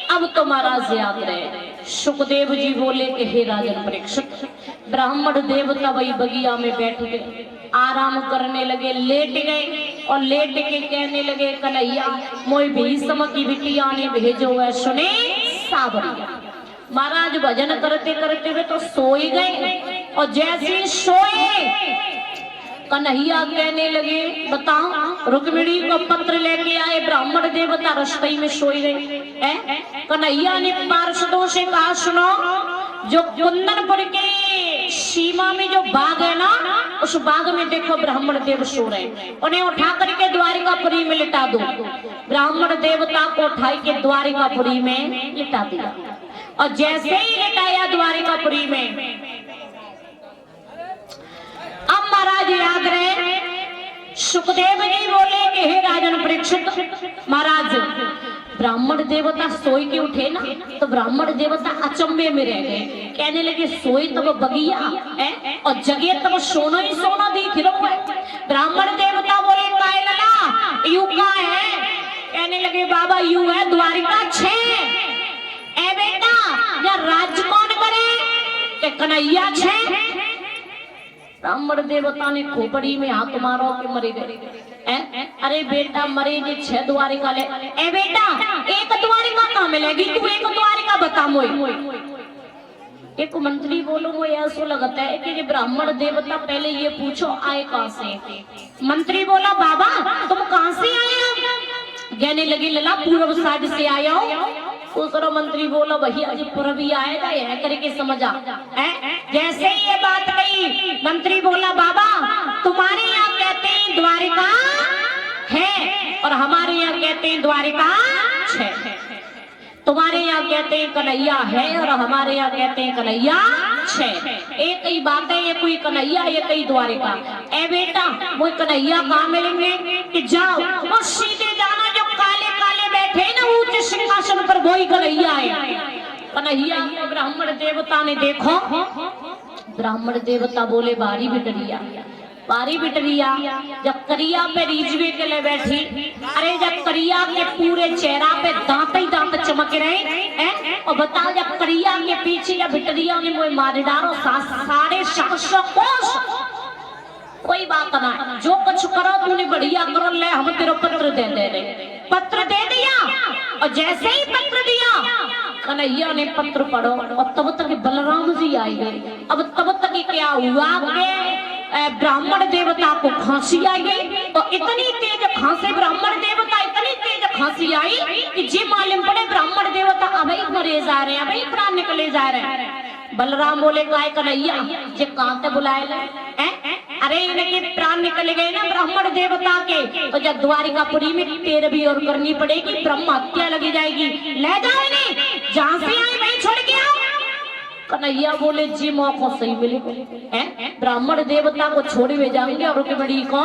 अब तो महाराज याद रहे। सुखदेव जी बोले कि हे राजन परीक्षित, ब्राह्मण देवता वही बगिया में बैठ गए, आराम करने लगे, लेट गए और लेट के कहने लगे कन्हैया मोई भीष्म की बिटिया ने भेजो है सुने सावरिया। महाराज भजन करते करते हुए तो सोई गए और जैसे सोए कन्हैया कहने लगे बताओ रुक्मिणी को पत्र लेके आए, ब्राह्मण देवता रस्ते में सोई गए। कन्हैया ने पार्षदों से कहा सुनो, जो कुंदनपुर के सीमा में जो बाग है ना, उस बाग में देखो ब्राह्मण देव सो रहे, उन्हें उठा करके द्वारिकापुरी में लिटा दो। ब्राह्मण देवता को उठाई के द्वारिकापुरी में लिटा दिया और जैसे ही लिटाया द्वारिकापुरी में, अब महाराज याद रहे सुखदेव जी बोले कि हे राजन परीक्षित, महाराज ब्राह्मण देवता सोई के उठे ना तो ब्राह्मण देवता अचंभे में रह गए, कहने लगे सोई तब बगिया और जगे तब सोना ही सोना दिख रहा है। ब्राह्मण देवता बोले काय लला यू का है, कहने लगे बाबा यू है द्वारिका 6 ए बेटा या राज कौन करे के कन्हैया 6। ब्राह्मण देवता ने खोपड़ी में हाथ मारो के मरे गए। अरे बेटा मरे जे 6 द्वारिका ले, ए बेटा एक द्वारिका कहाँ मिलेगी, तू एक द्वारिका बता मोई। एक मंत्री बोलो वो ऐसा लगता है कि ब्राह्मण देवता पहले ये पूछो आए कहाँ से। मंत्री बोला बाबा तुम कहाँ से आए हो, कहने लगी लला पूर्व साइड से आया हो। दूसरा मंत्री बोला भैया जी पूर्वी आएगा यह करके समझा। जैसे ही ये बात कही मंत्री बोला बाबा तुम्हारे यहाँ कहते हैं द्वारिका है और हमारे यहाँ कहते हैं द्वारिका 6। तुम्हारे यहाँ कहते हैं कन्हैया है और हमारे यहाँ कहते हैं कन्हैया 6। एक ही बात है, ये कोई कन्हैया ये कई द्वारिका। ए बेटा वो कन्हैया कहाँ मिलेंगे कि जाओ और सीधे जाना, जो काले काले बैठे ना ऊंचे सिंहासन पर वही कन्हैया है। कन्हैया ब्राह्मण देवता ने देखो, ब्राह्मण देवता बोले बारी बिटरिया, बारी बिटरिया। जब करिया पे रिजवे के लिए बैठी, अरे जब करिया के पूरे चेहरा पे दांत ही दांत चमक रहे हैं और बताओ जब करिया के पीछे या बिटरिया ने वो मार डालो 750 कोस। कोई बात ना, जो कुछ करो तूने बढ़िया करो, ले हम तेरा पत्र दे दे रहे। पत्र दे दिया और जैसे ही पत्र दिया कन्हैया ने पत्र पढ़ो और तब तक बलराम जी आए गए। अब तब तक क्या हुआ के ब्राह्मण देवता को खांसी आई गई और इतनी तेज खांसी ब्राह्मण देवता इतनी तेज खांसी आई कि जी मालूम पड़े ब्राह्मण देवता अभी मरे जा रहे हैं, अभी प्राण निकले जा रहे हैं। बलराम बोले काय कन्हैया जे कहाँ से बुलाए हैं? अरे इनके प्राण निकल गए ना ब्राह्मण देवता के, तो जब द्वारिकापुरी में 13 भी और करनी पड़ेगी, ब्रह्म हत्या लगी जाएगी। ले जाओ इन्हें, जहाँ से आए वहीं छोड़ के आओ। कन्हैया बोले जी मौका सही मिले, ब्राह्मण देवता को छोड़े हुए जाएंगे और रुक्मिणी को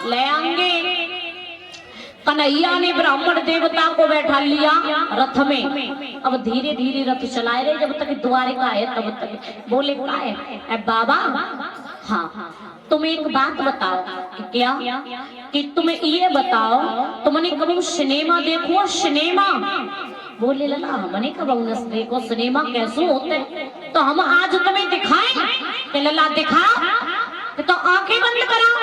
ले आएंगे। कन्हैया ने ब्राह्मण देवता को बैठा लिया रथ में। अब धीरे धीरे रथ चलाए रहे जब तक द्वारिका है तब तक। बोले क्या है बाबा? हाँ तुम एक बात बताओ कि क्या कि तुम ये बताओ तुमने कभी सिनेमा देखो? सिनेमा? बोले लला हमने कब देखो सिनेमा कैसे होते? तो हम आज तुम्हें दिखाएं कि लला दिखाओ। तो आंखें बंद करो।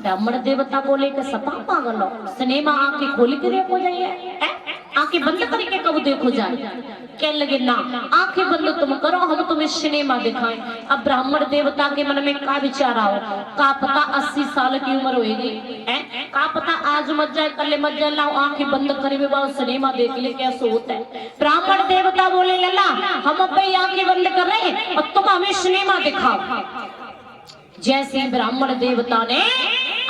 ब्राह्मण देवता बोले कि सपा पागल हो, सिनेमा आंखें खोल के देखो जाइए, आंखें बंद करके कब देखो जाए? कहने लगे ना आंखें बंद तुम करो, हम तुम्हें सिनेमा दिखाएं। अब ब्राह्मण देवता के मन में क्या विचार आओ? का पता 80 साल की उम्र होगी, का पता आज मत जाए कल मत जाए, लाओ आंखें बंद करे सिनेमा देख ले कैसे होता है। ब्राह्मण देवता बोले लला हम अपनी आंखें बंद कर रहे हैं और तुम हमें सिनेमा दिखाओ। जैसे ही ब्राह्मण देवता ने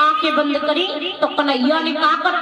आंखें बंद करी तो कन्हैया ने कहा कर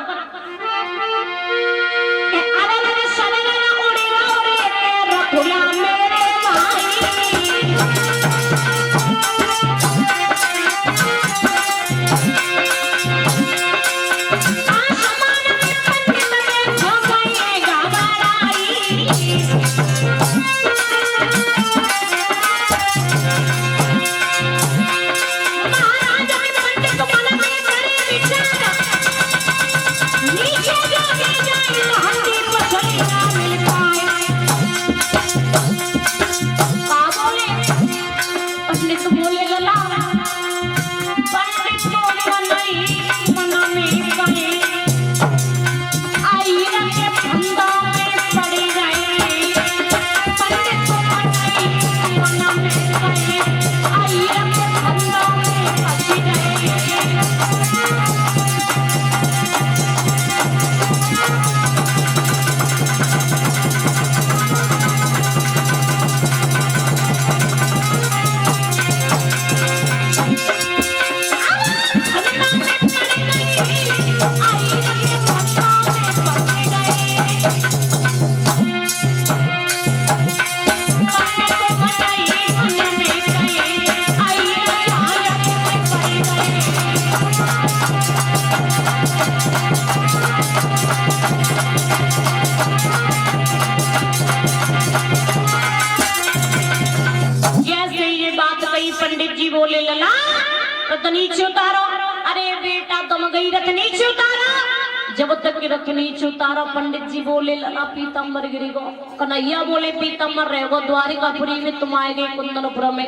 नीचे उतारो। अरे बेटा तुम गई रथ नीचे उतारो। जब तक रथ नीचे उतारो पंडित जी बोले लला पीताम्बर गिरी गो। कन्हैया बोले पीताम्बर रहेगो द्वारिकापुरी में, तुम आएगे कुंदनपुर में।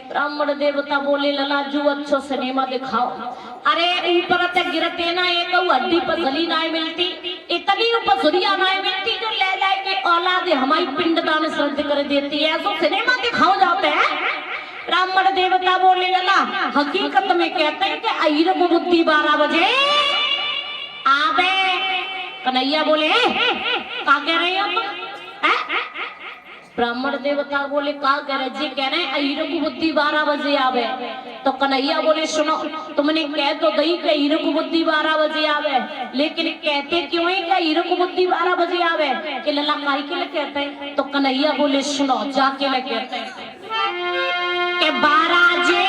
ब्राह्मण देवता बोले लला जो अच्छो सिनेमा दिखाओ। अरे ऊपर तक गिरते ना एक हड्डी पसली ना मिलती, इतनी पसुरिया ना मिलती जो ले जाए के औलाद हमारी पिंडदान श्रद्ध कर देती है। तो सिनेमा दिखाओ जाते हैं। ब्राह्मण देवता बोले लला हकीकत में कहते हैं कि अहिरब बुद्धि 12 बजे आवे। कन्हैया बोले क्या कह रहे हो तुम? ब्राह्मण देवता बोले क्या कह रहे? जी कह रहे हैं अहिरब बुद्धि 12 बजे आवे। तो कन्हैया बोले सुनो तुमने कह तो गई कि अहिरब बुद्धि 12 बजे आवे, लेकिन कहते क्यों है कि अहिरब बुद्धि 12 बजे आवे? कि लला काई के लिए कहते हैं? तो कन्हैया बोले सुनो जाके ले कहते हैं के 12 जे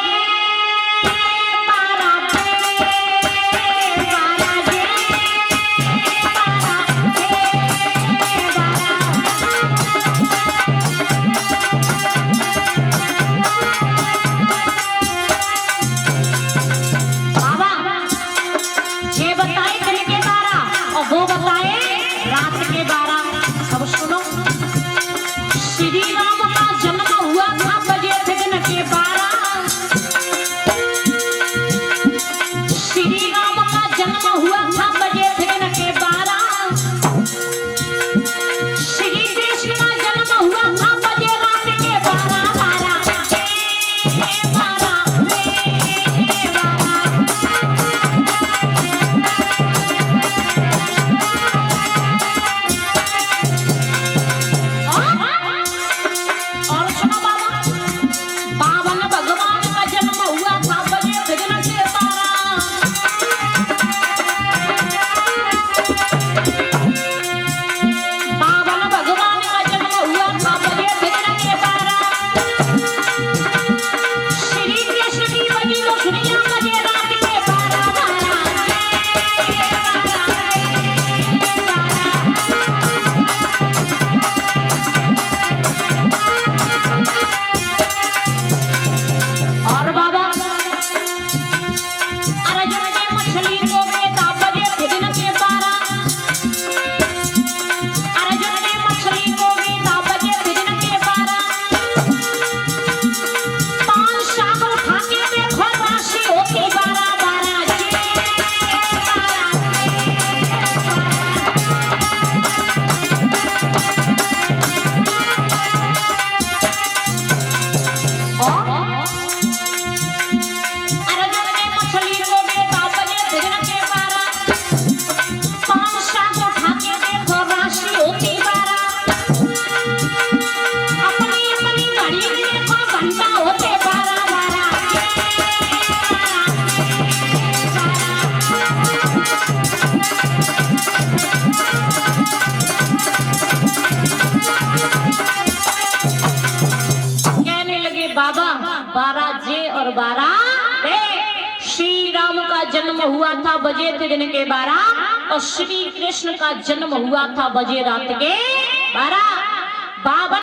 12 जे और 12 बे। श्री राम का जन्म हुआ था बजे थे दिन के 12 और श्री कृष्ण का जन्म हुआ था बजे रात के 12। 52